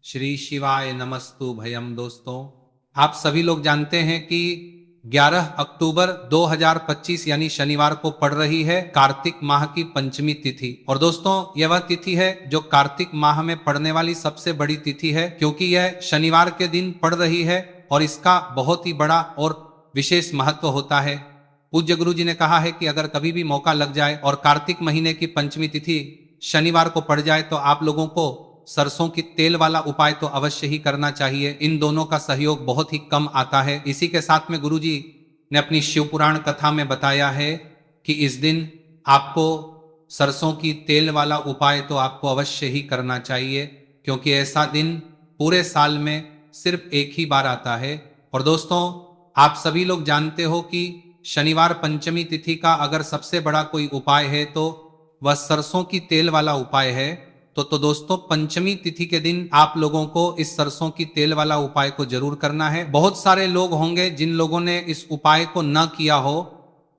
श्री शिवाय नमस्तु भयम। दोस्तों, आप सभी लोग जानते हैं कि 11 अक्टूबर 2025 यानी शनिवार को पड़ रही है कार्तिक माह की पंचमी तिथि। और दोस्तों, यह वह तिथि है जो कार्तिक माह में पड़ने वाली सबसे बड़ी तिथि है, क्योंकि यह शनिवार के दिन पड़ रही है और इसका बहुत ही बड़ा और विशेष महत्व होता है। पूज्य गुरु जी ने कहा है कि अगर कभी भी मौका लग जाए और कार्तिक महीने की पंचमी तिथि शनिवार को पड़ जाए तो आप लोगों को सरसों की तेल वाला उपाय तो अवश्य ही करना चाहिए। इन दोनों का सहयोग बहुत ही कम आता है। इसी के साथ में गुरुजी ने अपनी शिव पुराण कथा में बताया है कि इस दिन आपको सरसों की तेल वाला उपाय तो आपको अवश्य ही करना चाहिए, क्योंकि ऐसा दिन पूरे साल में सिर्फ एक ही बार आता है। और दोस्तों, आप सभी लोग जानते हो कि शनिवार पंचमी तिथि का अगर सबसे बड़ा कोई उपाय है तो वह सरसों की तेल वाला उपाय है। तो दोस्तों, पंचमी तिथि के दिन आप लोगों को इस सरसों की तेल वाला उपाय को जरूर करना है। बहुत सारे लोग होंगे जिन लोगों ने इस उपाय को न किया हो,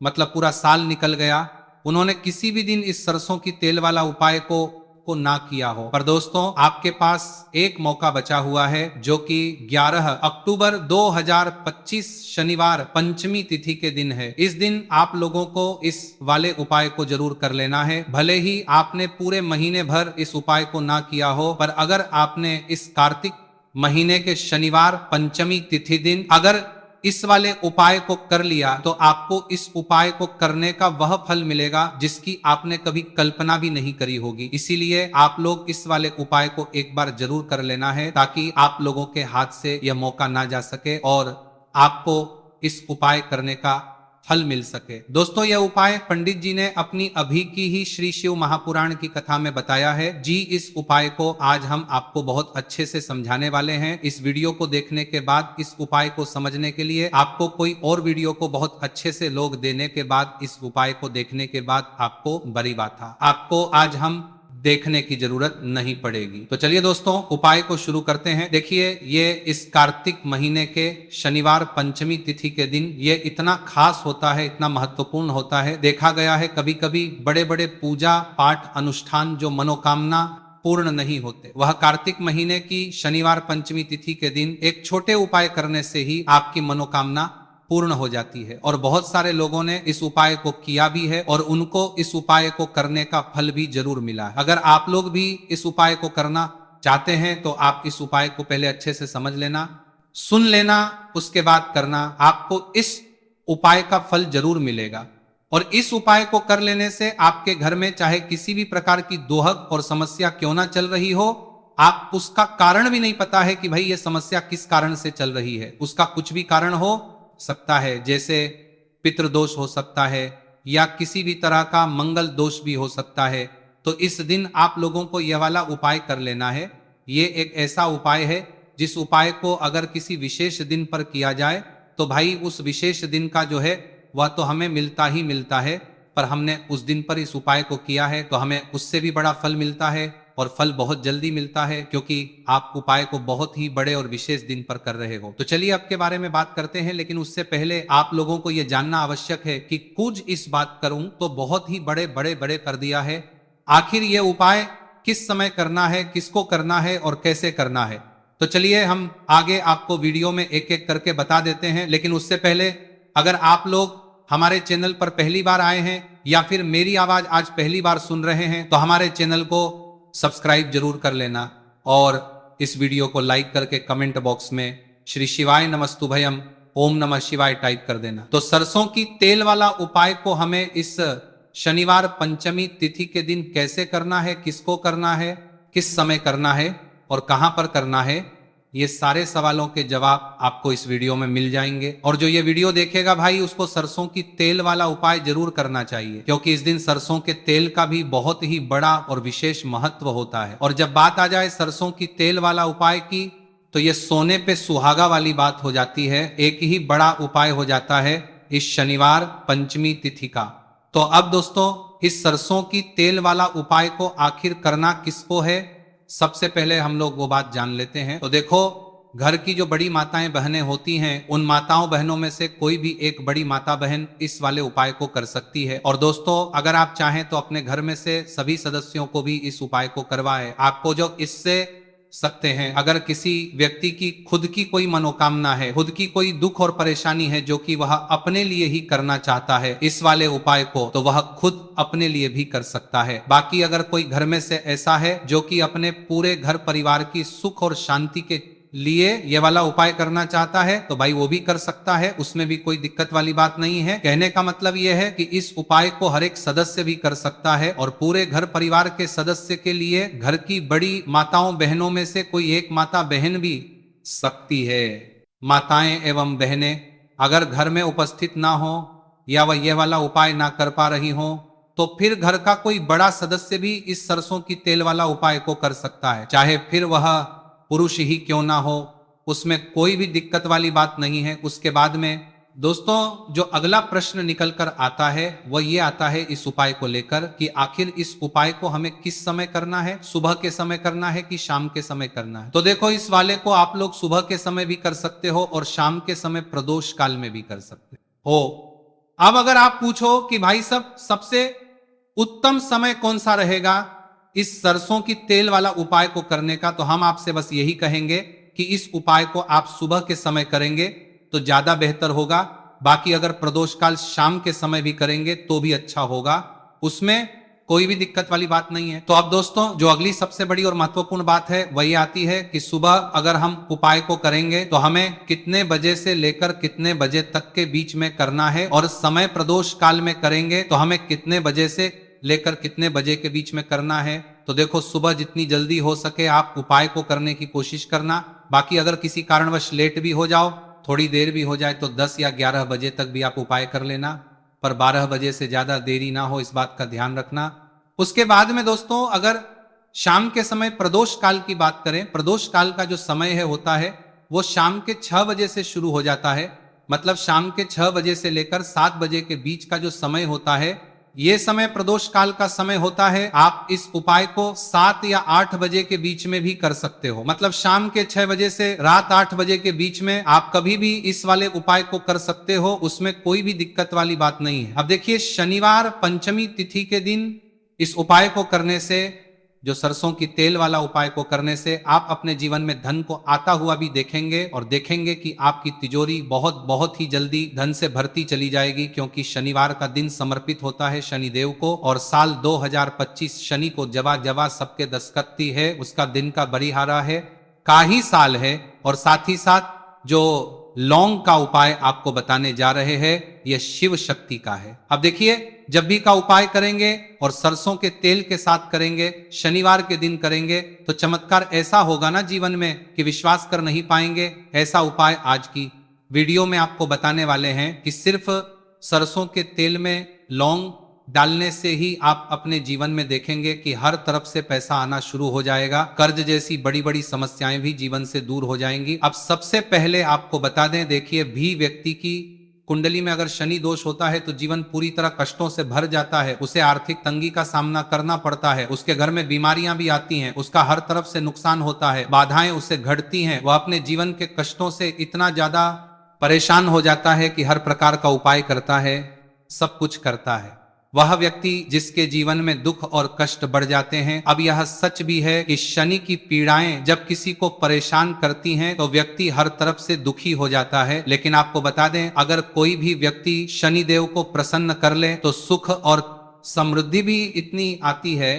मतलब पूरा साल निकल गया, उन्होंने किसी भी दिन इस सरसों की तेल वाला उपाय को ना किया हो। पर दोस्तों, आपके पास एक मौका बचा हुआ है, जो कि 11 अक्टूबर 2025 शनिवार पंचमी तिथि के दिन है। इस दिन आप लोगों को इस वाले उपाय को जरूर कर लेना है। भले ही आपने पूरे महीने भर इस उपाय को ना किया हो, पर अगर आपने इस कार्तिक महीने के शनिवार पंचमी तिथि दिन अगर इस वाले उपाय को कर लिया तो आपको इस उपाय को करने का वह फल मिलेगा जिसकी आपने कभी कल्पना भी नहीं करी होगी। इसीलिए आप लोग इस वाले उपाय को एक बार जरूर कर लेना है, ताकि आप लोगों के हाथ से यह मौका ना जा सके और आपको इस उपाय करने का फल मिल सके। दोस्तों, यह उपाय पंडित जी ने अपनी अभी की ही श्री शिव महापुराण की कथा में बताया है जी। इस उपाय को आज हम आपको बहुत अच्छे से समझाने वाले हैं। इस वीडियो को देखने के बाद, इस उपाय को समझने के लिए आपको कोई और वीडियो को बहुत अच्छे से लोग देने के बाद, इस उपाय को देखने के बाद आपको बड़ी बात था, आपको आज हम देखने की जरूरत नहीं पड़ेगी। तो चलिए दोस्तों, उपाय को शुरू करते हैं। देखिए, ये इस कार्तिक महीने के शनिवार पंचमी तिथि के दिन ये इतना खास होता है, इतना महत्वपूर्ण होता है। देखा गया है कभी कभी बड़े बड़े पूजा पाठ अनुष्ठान जो मनोकामना पूर्ण नहीं होते, वह कार्तिक महीने की शनिवार पंचमी तिथि के दिन एक छोटे उपाय करने से ही आपकी मनोकामना पूर्ण हो जाती है। और बहुत सारे लोगों ने इस उपाय को किया भी है और उनको इस उपाय को करने का फल भी जरूर मिला है। अगर आप लोग भी इस उपाय को करना चाहते हैं तो आप इस उपाय को पहले अच्छे से समझ लेना, सुन लेना, उसके बाद करना। आपको इस उपाय का फल जरूर मिलेगा। और इस उपाय को कर लेने से आपके घर में चाहे किसी भी प्रकार की दोहक और समस्या क्यों ना चल रही हो, आप उसका कारण भी नहीं पता है कि भाई ये समस्या किस कारण से चल रही है, उसका कुछ भी कारण हो सकता है, जैसे पितृदोष हो सकता है या किसी भी तरह का मंगल दोष भी हो सकता है। तो इस दिन आप लोगों को यह वाला उपाय कर लेना है। ये एक ऐसा उपाय है जिस उपाय को अगर किसी विशेष दिन पर किया जाए तो भाई उस विशेष दिन का जो है वह तो हमें मिलता ही मिलता है, पर हमने उस दिन पर इस उपाय को किया है तो हमें उससे भी बड़ा फल मिलता है, और फल बहुत जल्दी मिलता है, क्योंकि आप उपाय को बहुत ही बड़े और विशेष दिन पर कर रहे हो। तो चलिए अब के बारे में बात करते हैं, लेकिन उससे पहले आप लोगों को यह जानना आवश्यक है कि कुछ इस बात करूं तो बहुत ही बड़े बड़े बड़े कर दिया है। आखिर यह उपाय किस समय करना है, किसको करना है और कैसे करना है, तो चलिए हम आगे आपको वीडियो में एक एक करके बता देते हैं। लेकिन उससे पहले, अगर आप लोग हमारे चैनल पर पहली बार आए हैं या फिर मेरी आवाज आज पहली बार सुन रहे हैं तो हमारे चैनल को सब्सक्राइब जरूर कर लेना और इस वीडियो को लाइक करके कमेंट बॉक्स में श्री शिवाय नमस्तुभयम ओम नमः शिवाय टाइप कर देना। तो सरसों की तेल वाला उपाय को हमें इस शनिवार पंचमी तिथि के दिन कैसे करना है, किसको करना है, किस समय करना है और कहां पर करना है, ये सारे सवालों के जवाब आपको इस वीडियो में मिल जाएंगे। और जो ये वीडियो देखेगा भाई, उसको सरसों की तेल वाला उपाय जरूर करना चाहिए, क्योंकि इस दिन सरसों के तेल का भी बहुत ही बड़ा और विशेष महत्व होता है। और जब बात आ जाए सरसों की तेल वाला उपाय की, तो ये सोने पे सुहागा वाली बात हो जाती है। एक ही बड़ा उपाय हो जाता है इस शनिवार पंचमी तिथि का। तो अब दोस्तों, इस सरसों की तेल वाला उपाय को आखिर करना किसको है, सबसे पहले हम लोग वो बात जान लेते हैं। तो देखो, घर की जो बड़ी माताएं बहनें होती हैं, उन माताओं बहनों में से कोई भी एक बड़ी माता बहन इस वाले उपाय को कर सकती है। और दोस्तों, अगर आप चाहें तो अपने घर में से सभी सदस्यों को भी इस उपाय को करवाएं। आपको जो इससे सकते हैं। अगर किसी व्यक्ति की खुद की कोई मनोकामना है, खुद की कोई दुख और परेशानी है जो कि वह अपने लिए ही करना चाहता है इस वाले उपाय को, तो वह खुद अपने लिए भी कर सकता है। बाकी अगर कोई घर में से ऐसा है जो कि अपने पूरे घर परिवार की सुख और शांति के लिए ये वाला उपाय करना चाहता है तो भाई वो भी कर सकता है, उसमें भी कोई दिक्कत वाली बात नहीं है। कहने का मतलब ये है कि इस उपाय को हर एक सदस्य भी कर सकता है और पूरे घर परिवार के सदस्य के लिए घर की बड़ी माताओं बहनों में से कोई एक माता बहन भी सकती है। माताएं एवं बहनें अगर घर में उपस्थित ना हो या वह ये वाला उपाय ना कर पा रही हो तो फिर घर का कोई बड़ा सदस्य भी इस सरसों की तेल वाला उपाय को कर सकता है, चाहे फिर वह पुरुष ही क्यों ना हो, उसमें कोई भी दिक्कत वाली बात नहीं है। उसके बाद में दोस्तों जो अगला प्रश्न निकल कर आता है वह ये आता है इस उपाय को लेकर कि आखिर इस उपाय को हमें किस समय करना है, सुबह के समय करना है कि शाम के समय करना है। तो देखो इस वाले को आप लोग सुबह के समय भी कर सकते हो और शाम के समय प्रदोष काल में भी कर सकते हो। अब अगर आप पूछो कि भाई सब सबसे उत्तम समय कौन सा रहेगा इस सरसों की तेल वाला उपाय को करने का, तो हम आपसे बस यही कहेंगे कि इस उपाय को आप सुबह के समय करेंगे तो ज्यादा बेहतर होगा। बाकी अगर प्रदोष काल शाम के समय भी करेंगे तो भी अच्छा होगा, उसमें कोई भी दिक्कत वाली बात नहीं है। तो अब दोस्तों जो अगली सबसे बड़ी और महत्वपूर्ण बात है वही आती है कि सुबह अगर हम उपाय को करेंगे तो हमें कितने बजे से लेकर कितने बजे तक के बीच में करना है, और समय प्रदोष काल में करेंगे तो हमें कितने बजे से लेकर कितने बजे के बीच में करना है। तो देखो सुबह जितनी जल्दी हो सके आप उपाय को करने की कोशिश करना। बाकी अगर किसी कारणवश लेट भी हो जाओ, थोड़ी देर भी हो जाए तो 10 या 11 बजे तक भी आप उपाय कर लेना, पर 12 बजे से ज्यादा देरी ना हो इस बात का ध्यान रखना। उसके बाद में दोस्तों अगर शाम के समय प्रदोष काल की बात करें, प्रदोष काल का जो समय है होता है वो शाम के 6 बजे से शुरू हो जाता है। मतलब शाम के 6 बजे से लेकर 7 बजे के बीच का जो समय होता है ये समय प्रदोष काल का समय होता है। आप इस उपाय को 7 या 8 बजे के बीच में भी कर सकते हो। मतलब शाम के 6 बजे से रात 8 बजे के बीच में आप कभी भी इस वाले उपाय को कर सकते हो, उसमें कोई भी दिक्कत वाली बात नहीं है। अब देखिए शनिवार पंचमी तिथि के दिन इस उपाय को करने से, जो सरसों की तेल वाला उपाय को करने से आप अपने जीवन में धन को आता हुआ भी देखेंगे और देखेंगे कि आपकी तिजोरी बहुत बहुत ही जल्दी धन से भरती चली जाएगी, क्योंकि शनिवार का दिन समर्पित होता है शनिदेव को और साल 2025 शनि को जवा जवा सबके दस्तकती है, उसका दिन का बरिहारा है का ही साल है। और साथ ही साथ जो लौंग का उपाय आपको बताने जा रहे हैं यह शिव शक्ति का है। अब देखिए जब भी का उपाय करेंगे और सरसों के तेल के साथ करेंगे, शनिवार के दिन करेंगे, तो चमत्कार ऐसा होगा ना जीवन में कि विश्वास कर नहीं पाएंगे। ऐसा उपाय आज की वीडियो में आपको बताने वाले हैं कि सिर्फ सरसों के तेल में लौंग डालने से ही आप अपने जीवन में देखेंगे कि हर तरफ से पैसा आना शुरू हो जाएगा, कर्ज जैसी बड़ी बड़ी समस्याएं भी जीवन से दूर हो जाएंगी। अब सबसे पहले आपको बता दें, देखिए भी व्यक्ति की कुंडली में अगर शनि दोष होता है तो जीवन पूरी तरह कष्टों से भर जाता है, उसे आर्थिक तंगी का सामना करना पड़ता है, उसके घर में बीमारियां भी आती हैं, उसका हर तरफ से नुकसान होता है, बाधाएं उसे घटती हैं, वह अपने जीवन के कष्टों से इतना ज्यादा परेशान हो जाता है कि हर प्रकार का उपाय करता है, सब कुछ करता है। वह व्यक्ति जिसके जीवन में दुख और कष्ट बढ़ जाते हैं। अब यह सच भी है कि शनि की पीड़ाएं जब किसी को परेशान करती हैं तो व्यक्ति हर तरफ से दुखी हो जाता है। लेकिन आपको बता दें, अगर कोई भी व्यक्ति शनि देव को प्रसन्न कर ले तो सुख और समृद्धि भी इतनी आती है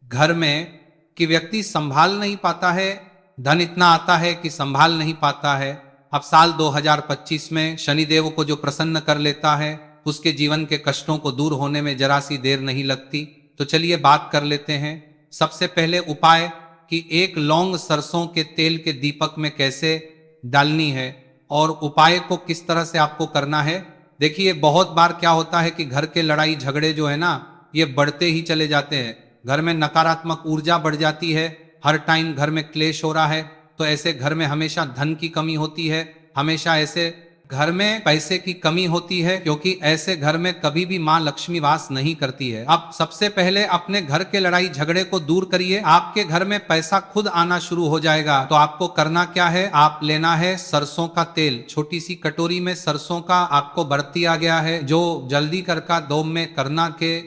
घर में कि व्यक्ति संभाल नहीं पाता है, धन इतना आता है कि संभाल नहीं पाता है। अब साल 2025 में शनि देव को जो प्रसन्न कर लेता है उसके जीवन के कष्टों को दूर होने में जरा सी देर नहीं लगती। तो चलिए बात कर लेते हैं सबसे पहले उपाय कि एक लौंग सरसों के तेल के दीपक में कैसे डालनी है और उपाय को किस तरह से आपको करना है। देखिए बहुत बार क्या होता है कि घर के लड़ाई झगड़े जो है ना ये बढ़ते ही चले जाते हैं, घर में नकारात्मक ऊर्जा बढ़ जाती है, हर टाइम घर में क्लेश हो रहा है, तो ऐसे घर में हमेशा धन की कमी होती है, हमेशा ऐसे घर में पैसे की कमी होती है, क्योंकि ऐसे घर में कभी भी मां लक्ष्मी वास नहीं करती है। अब सबसे पहले अपने घर के लड़ाई झगड़े को दूर करिए, आपके घर में पैसा खुद आना शुरू हो जाएगा। तो आपको करना क्या है, आप लेना है सरसों का तेल, छोटी सी कटोरी में सरसों का आपको बरती आ गया है, जो जल्दी करके 2 में करना के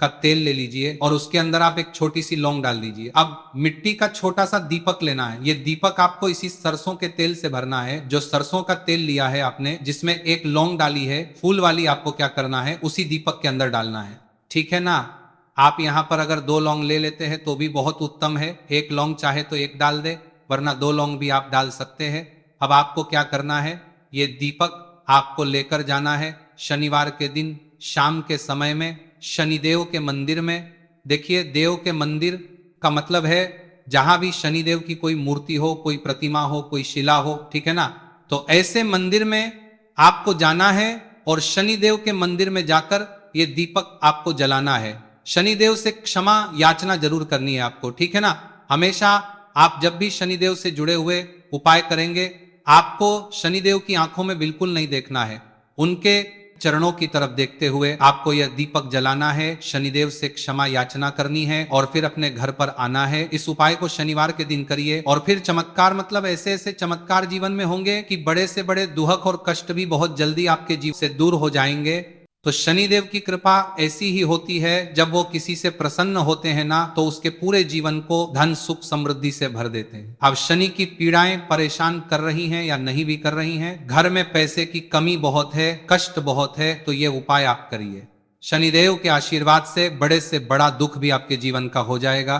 का तेल ले लीजिए और उसके अंदर आप एक छोटी सी लौंग डाल दीजिए। अब मिट्टी का छोटा सा दीपक लेना है। ये दीपक आपको इसी सरसों के तेल से भरना है। जो सरसों का तेल लिया है आपने, जिसमें एक लौंग डाली है फूल वाली, आपको क्या करना है, उसी दीपक के अंदर डालना है। ठीक है ना। आप यहाँ पर अगर 2 लौंग ले लेते हैं तो भी बहुत उत्तम है। 1 लौंग चाहे तो 1 डाल दे, वरना 2 लौंग भी आप डाल सकते हैं। अब आपको क्या करना है, ये दीपक आपको लेकर जाना है शनिवार के दिन शाम के समय में शनिदेव के मंदिर में। देखिए, देव के मंदिर का मतलब है जहां भी शनिदेव की कोई मूर्ति हो, कोई प्रतिमा हो, कोई शिला हो, ठीक है ना। तो ऐसे मंदिर में आपको जाना है और शनिदेव के मंदिर में जाकर ये दीपक आपको जलाना है। शनिदेव से क्षमा याचना जरूर करनी है आपको, ठीक है ना। हमेशा आप जब भी शनिदेव से जुड़े हुए उपाय करेंगे, आपको शनिदेव की आंखों में बिल्कुल नहीं देखना है, उनके चरणों की तरफ देखते हुए आपको यह दीपक जलाना है, शनिदेव से क्षमा याचना करनी है और फिर अपने घर पर आना है। इस उपाय को शनिवार के दिन करिए और फिर चमत्कार, मतलब ऐसे ऐसे चमत्कार जीवन में होंगे कि बड़े से बड़े दुहक और कष्ट भी बहुत जल्दी आपके जीवन से दूर हो जाएंगे। तो शनिदेव की कृपा ऐसी ही होती है, जब वो किसी से प्रसन्न होते हैं ना, तो उसके पूरे जीवन को धन सुख समृद्धि से भर देते हैं। अब शनि की पीड़ाएं परेशान कर रही हैं या नहीं भी कर रही हैं, घर में पैसे की कमी बहुत है, कष्ट बहुत है, तो ये उपाय आप करिए। शनिदेव के आशीर्वाद से बड़ा दुख भी आपके जीवन का हो जाएगा।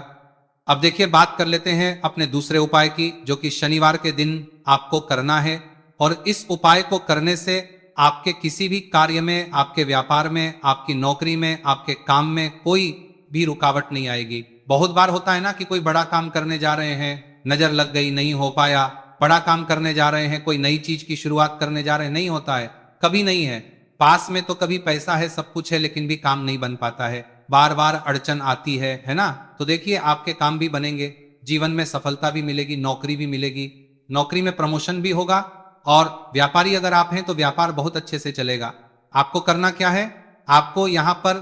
अब देखिए, बात कर लेते हैं अपने दूसरे उपाय की, जो कि शनिवार के दिन आपको करना है। और इस उपाय को करने से आपके किसी भी कार्य में, आपके व्यापार में, आपकी नौकरी में, आपके काम में कोई भी रुकावट नहीं आएगी। बहुत बार होता है ना कि कोई बड़ा काम करने जा रहे हैं, नजर लग गई, नहीं हो पाया। बड़ा काम करने जा रहे हैं, कोई नई चीज की शुरुआत करने जा रहे हैं, नहीं होता है, कभी नहीं है। पास में तो कभी पैसा है, सब कुछ है, लेकिन भी काम नहीं बन पाता है, बार बार अड़चन आती है ना। तो देखिए, आपके काम भी बनेंगे, जीवन में सफलता भी मिलेगी, नौकरी भी मिलेगी, नौकरी में प्रमोशन भी होगा। और व्यापारी अगर आप हैं तो व्यापार बहुत अच्छे से चलेगा। आपको करना क्या है, आपको यहां पर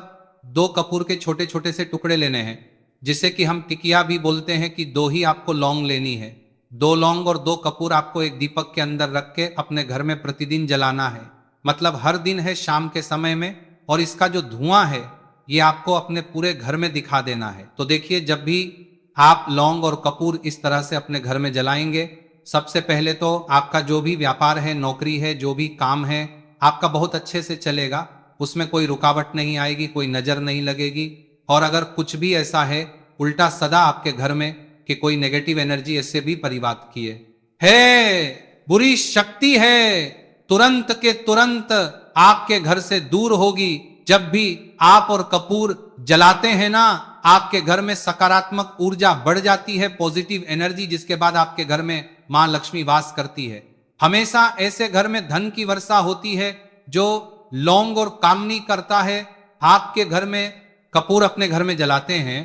2 कपूर के छोटे छोटे से टुकड़े लेने हैं, जिसे कि हम टिकिया भी बोलते हैं, कि 2 ही आपको लौंग लेनी है। 2 लौंग और 2 कपूर आपको एक दीपक के अंदर रख के अपने घर में प्रतिदिन जलाना है। मतलब हर दिन है शाम के समय में, और इसका जो धुआं है ये आपको अपने पूरे घर में दिखा देना है। तो देखिए, जब भी आप लौंग और कपूर इस तरह से अपने घर में जलाएंगे, सबसे पहले तो आपका जो भी व्यापार है, नौकरी है, जो भी काम है, आपका बहुत अच्छे से चलेगा, उसमें कोई रुकावट नहीं आएगी, कोई नजर नहीं लगेगी। और अगर कुछ भी ऐसा है उल्टा सदा आपके घर में कि कोई नेगेटिव एनर्जी ऐसे भी परिवाद किए है, बुरी शक्ति है, तुरंत के तुरंत आपके घर से दूर होगी। जब भी आप और कपूर जलाते हैं ना, आपके घर में सकारात्मक ऊर्जा बढ़ जाती है, पॉजिटिव एनर्जी, जिसके बाद आपके घर में मां लक्ष्मी वास करती है। हमेशा ऐसे घर में धन की वर्षा होती है जो लौंग और कामनी करता है। आपके घर में कपूर अपने घर में जलाते हैं,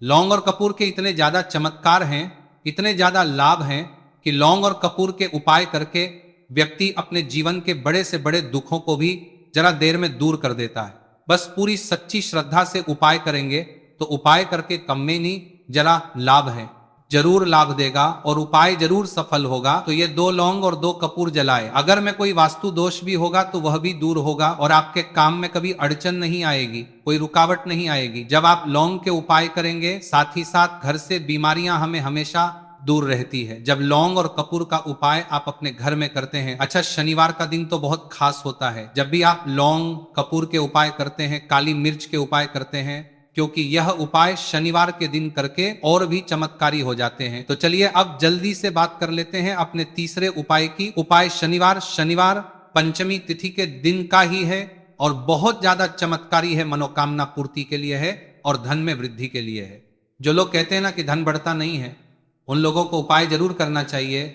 लौंग और कपूर के इतने ज्यादा चमत्कार हैं, इतने ज्यादा लाभ हैं कि लौंग और कपूर के उपाय करके व्यक्ति अपने जीवन के बड़े से बड़े दुखों को भी जरा देर में दूर कर देता है। बस पूरी सच्ची श्रद्धा से उपाय करेंगे तो उपाय करके कम में नहीं, जरा लाभ है, जरूर लाभ देगा और उपाय जरूर सफल होगा। तो ये 2 लौंग और 2 कपूर जलाए। अगर में कोई वास्तु दोष भी होगा तो वह भी दूर होगा और आपके काम में कभी अड़चन नहीं आएगी, कोई रुकावट नहीं आएगी। जब आप लौंग के उपाय करेंगे, साथ ही साथ घर से बीमारियां हमें हमेशा दूर रहती है। जब लौंग और कपूर का उपाय आप अपने घर में करते हैं, अच्छा शनिवार का दिन तो बहुत खास होता है। जब भी आप लौंग कपूर के उपाय करते हैं, काली मिर्च के उपाय करते हैं, क्योंकि यह उपाय शनिवार के दिन करके और भी चमत्कारी हो जाते हैं। तो चलिए अब जल्दी से बात कर लेते हैं अपने तीसरे उपाय की। उपाय शनिवार पंचमी तिथि के दिन का ही है और बहुत ज्यादा चमत्कारी है, मनोकामना पूर्ति के लिए है और धन में वृद्धि के लिए है। जो लोग कहते हैं ना कि धन बढ़ता नहीं है, उन लोगों को उपाय जरूर करना चाहिए।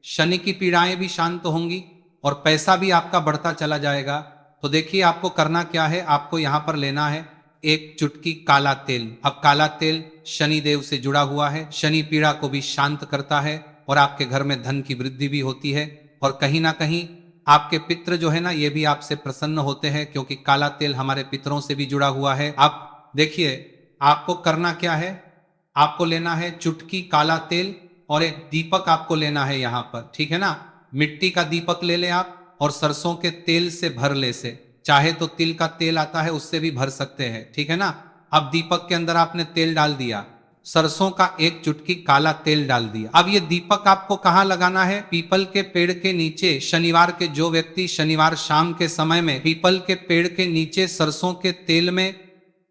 शनि की पीड़ाएं भी शांत होंगी और पैसा भी आपका बढ़ता चला जाएगा। तो देखिए, आपको करना क्या है, आपको यहां पर लेना है 1 चुटकी काला तेल। अब काला तेल शनि देव से जुड़ा हुआ है, शनि पीड़ा को भी शांत करता है और आपके घर में धन की वृद्धि भी होती है। और कहीं ना कहीं आपके पितृ जो है ना, ये भी आपसे प्रसन्न होते हैं, क्योंकि काला तेल हमारे पितरों से भी जुड़ा हुआ है। अब देखिए, आपको करना क्या है, आपको लेना है चुटकी काला तेल और एक दीपक आपको लेना है यहाँ पर, ठीक है ना। मिट्टी का दीपक ले ले आप और सरसों के तेल से भर ले से, चाहे तो तिल का तेल आता है उससे भी भर सकते हैं, ठीक है ना। अब दीपक के अंदर आपने तेल डाल दिया, सरसों का एक चुटकी काला तेल डाल दिया। अब ये दीपक आपको कहाँ लगाना है? पीपल के पेड़ के नीचे। शनिवार के जो व्यक्ति शनिवार शाम के समय में पीपल के पेड़ के नीचे सरसों के तेल में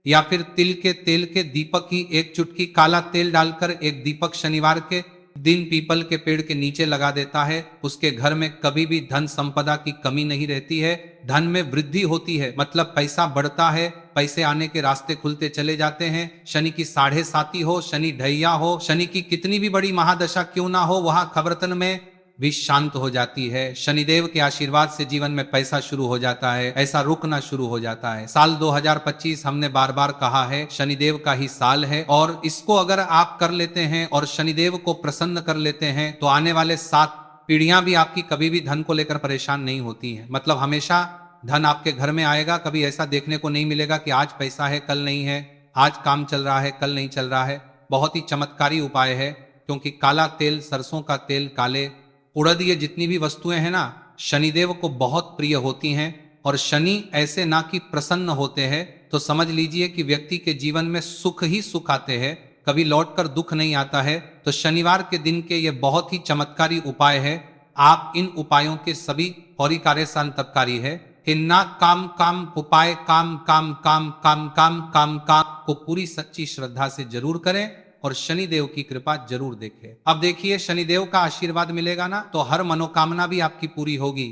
या फिर तिल के तेल के दीपक ही एक चुटकी काला तेल डालकर एक दीपक शनिवार के दिन पीपल के पेड़ के नीचे लगा देता है, उसके घर में कभी भी धन संपदा की कमी नहीं रहती है, धन में वृद्धि होती है, मतलब पैसा बढ़ता है, पैसे आने के रास्ते खुलते चले जाते हैं। शनि की 7.5 हो, शनि ढैया हो, शनि की कितनी भी बड़ी महादशा क्यों ना हो, वहां खबरतन में भी शांत हो जाती है। शनिदेव के आशीर्वाद से जीवन में पैसा शुरू हो जाता है, ऐसा रुकना शुरू हो जाता है। साल 2025 हमने बार बार कहा है शनिदेव का ही साल है, और इसको अगर आप कर लेते हैं और शनिदेव को प्रसन्न कर लेते हैं तो आने वाले 7 पीढ़ियां भी आपकी कभी भी धन को लेकर परेशान नहीं होती हैं। मतलब हमेशा धन आपके घर में आएगा, कभी ऐसा देखने को नहीं मिलेगा कि आज पैसा है कल नहीं है, आज काम चल रहा है कल नहीं चल रहा है। बहुत ही चमत्कारी उपाय है, क्योंकि काला तेल, सरसों का तेल, काले उड़द, ये जितनी भी वस्तुएं हैं ना, शनिदेव को बहुत प्रिय होती हैं। और शनि ऐसे ना कि प्रसन्न होते हैं तो समझ लीजिए कि व्यक्ति के जीवन में सुख ही सुख आते हैं, कभी लौटकर दुख नहीं आता है। तो शनिवार के दिन के ये बहुत ही चमत्कारी उपाय है। आप इन उपायों के सभी फौरी कार्य संतपकारी है। हिन्ना काम काम उपाय काम काम काम काम काम काम काम को पूरी सच्ची श्रद्धा से जरूर करें और शनिदेव की कृपा जरूर देखें। अब देखिए, शनिदेव का आशीर्वाद मिलेगा ना तो हर मनोकामना भी आपकी पूरी होगी,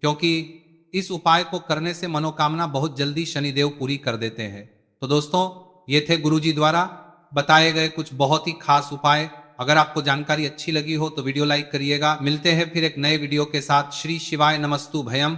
क्योंकि इस उपाय को करने से मनोकामना बहुत जल्दी शनिदेव पूरी कर देते हैं। तो दोस्तों, ये थे गुरुजी द्वारा बताए गए कुछ बहुत ही खास उपाय। अगर आपको जानकारी अच्छी लगी हो तो वीडियो लाइक करिएगा। मिलते हैं फिर एक नए वीडियो के साथ। श्री शिवाय नमस्तु भयम।